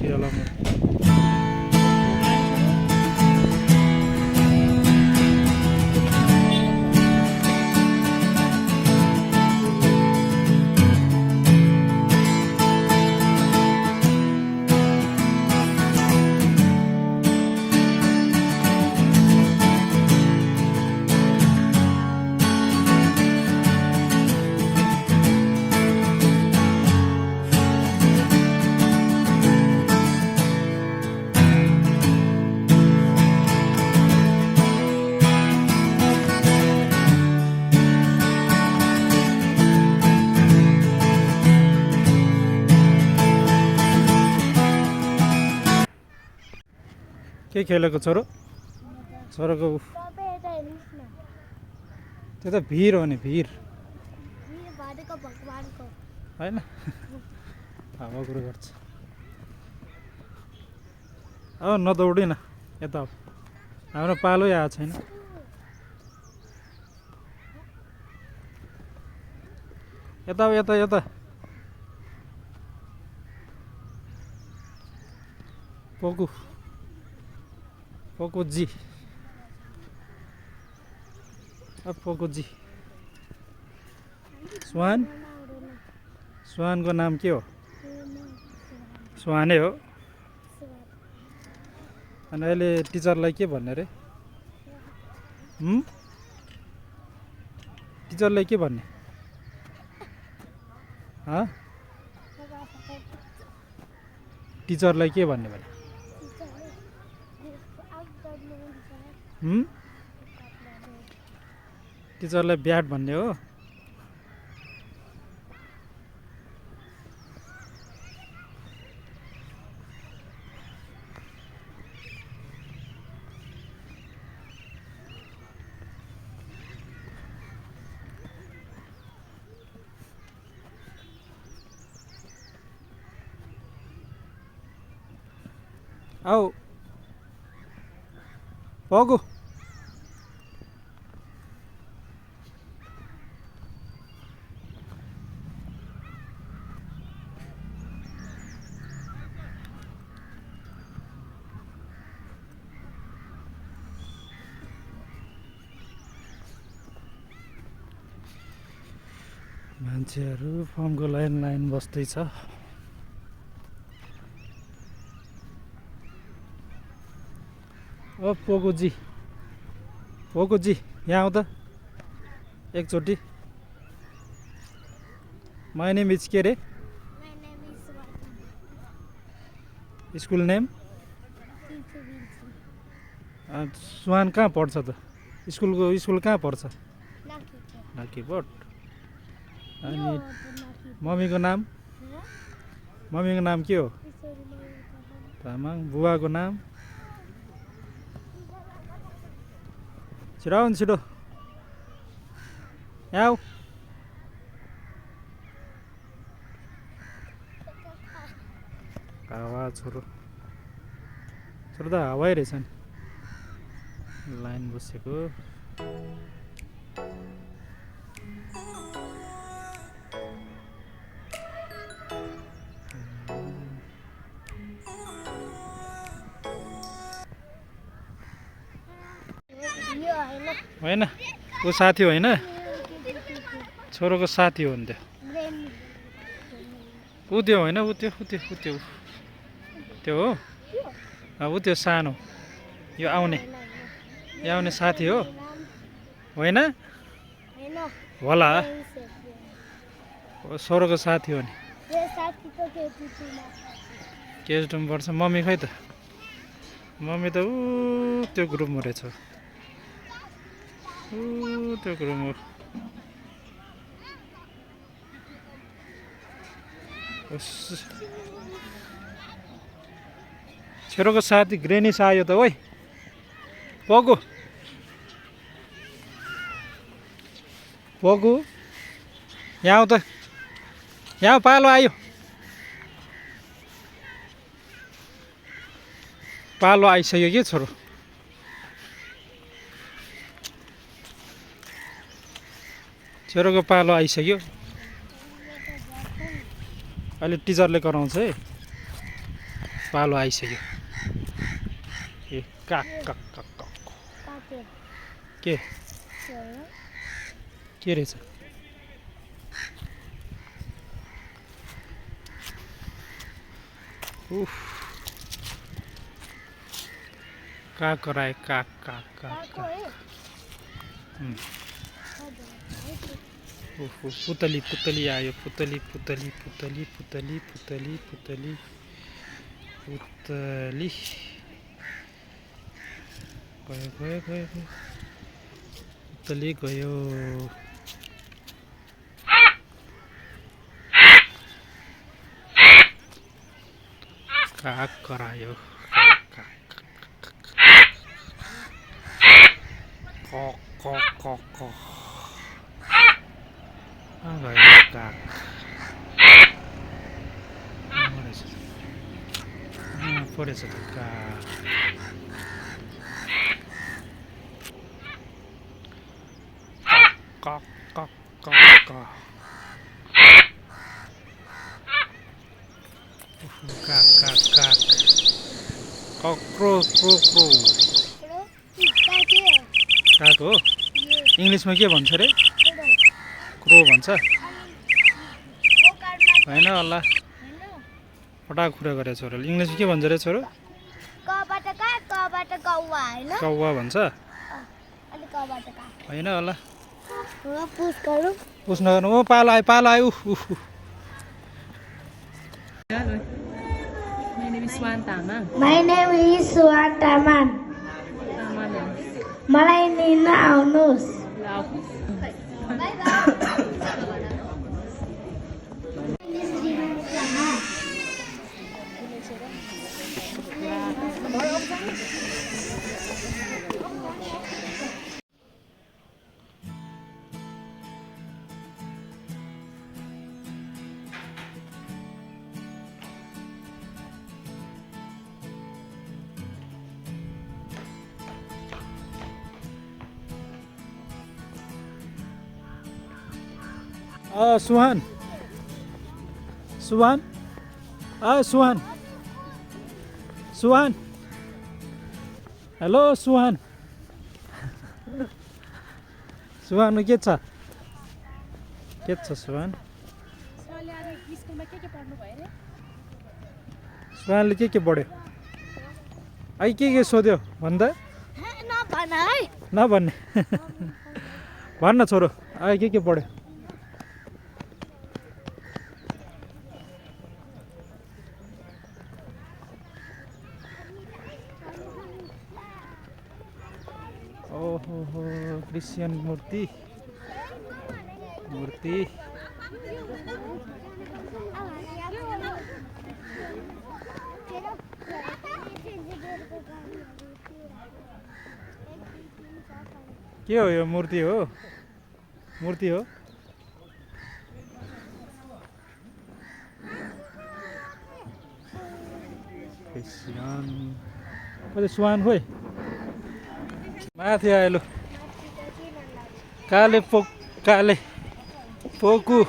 तिर लाउनु के खेलेको छोरो छोरोको त्यो त भिर हो नि भिर होइन हावा कुरो गर्छ अब नदौडिन यता हाम्रो पालै आएको छैन यता यता यता पोकु पोकुजी अब पोकुजी स्वान स्वानको नाम के हो स्वानै हो अनि अहिले टिचरलाई के भन्ने रे टिचरलाई के भन्ने टिचरलाई के भन्ने भने टिचरलाई ब्याट भन्ने हो आऊ पोगु मान्छेहरू फर्मको लाइन बस्दैछ ओ पोगुजी पोगुजी यहाँ आऊ त एकचोटि माई नेम इज के रे स्कुल नेम सुहान कहाँ पढ्छ त स्कुल कहाँ पढ्छ नाकीपट अनि मम्मीको नाम के हो तामाङ बुवाको नाम छिटो आउनु छिटो यहाँ आऊ हावा छोरो छोरो त हावै रहेछ नि लाइन बसेको होइन ऊ साथी होइन छोरोको साथी हो नि त्यो ऊ त्यो होइन ऊ त्यो हो ऊ त्यो सानो यो आउने साथी हो होइन होला छोरोको साथी हो नि केएसडुम पर्छ मम्मी खै त मम्मी त ऊ त्यो ग्रुपमा रहेछ त्यो ग्रुपमा छोरोको साथी ग्रेनिस आयो त ओइ पोगु यहाँ आऊ त यहाँ पालो आयो पालो आइसक्यो के छोरो छोरोको पालो आइसक्यो अहिले टिचरले कराउँछ है पालो आइसक्यो ए काक काक काक काक के के रहेछ उफ काक कराए काक काक काक काक उफ पुतली पुतली आयो पुतली पुतली पुतली पुतली पुतली पुतली पुतली गयो गयो गयो गयो पुतली गयो काक करायो काक काक काक काक काक गयो काक परेछ त काक काक काक काक काक काक काक काक कक्रो क्रो क्रो काक हो इङ्ग्लिसमा के भन्छ रे क्रो भन्छ होइन होला फटाक कुरा गरे छोरोले इङ्ग्लिसमा के भन्छ रे छोरो कौवा भन्छ होइन होला पुस नगर्नु ओ पालो आयो उफ उफ My name is Swan Tamang. My name is Swan Taman. मलाई निन्न आउनुस् सुहान सुहान सुहान सुहान हेलो सुहान सुहान के छ सुहान सुहानले के पढ्यो आई के सोध्यो भन्दा नभन्ने भन्न छोरो आई के पढ्यो ओहो हो क्रिश्चियन मूर्ति के हो यो मूर्ति हो क्रिश्चियन कति सुहान खोइ माथि आयो काले पोकु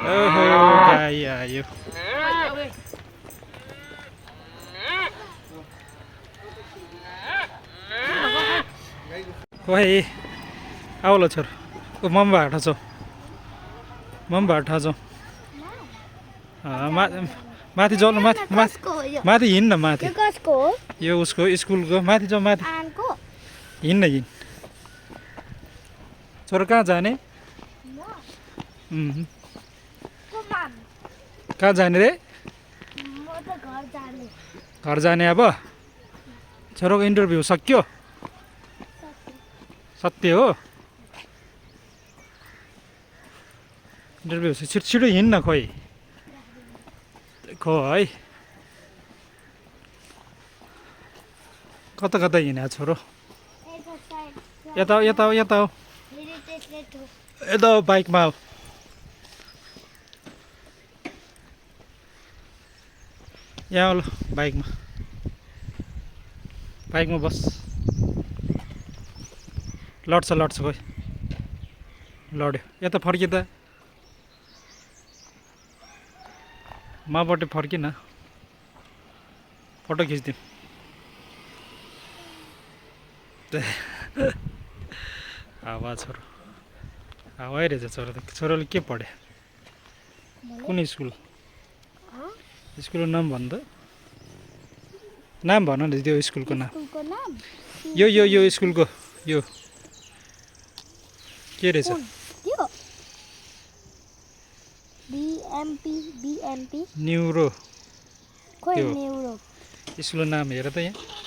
ओहो गाई आयो खोइ आउला छोरो मम्बा हटाउँछौ माथि जाऊ न माथि हिँड्न माथि यो उसको स्कुलको माथि जाऊ माथि हिँड्न छोरो कहाँ जाने कहाँ जाने रे घर जाने अब छोरोको इन्टरभ्यू सक्यो सत्य हो इन्टरभ्यू छिटो हिँड्न खोइ है कता हिँड्या छोरो यता बाइकमा आऊ यहाँ आऊ ल बाइकमा बस लड्छ खोइ लड्यो यता फर्किए त मापट्टि फर्किन फोटो खिच्दिउँ हावा छोरो हावा रहेछ छोरोले के पढ्यो कुन स्कुल स्कुलको नाम भन् त नाम भन न त्यो स्कुलको नाम यो स्कुलको यो के रहेछ BMP न्युरो खोइ त्यो न्युरो स्कुलको नाम हेर त यहाँ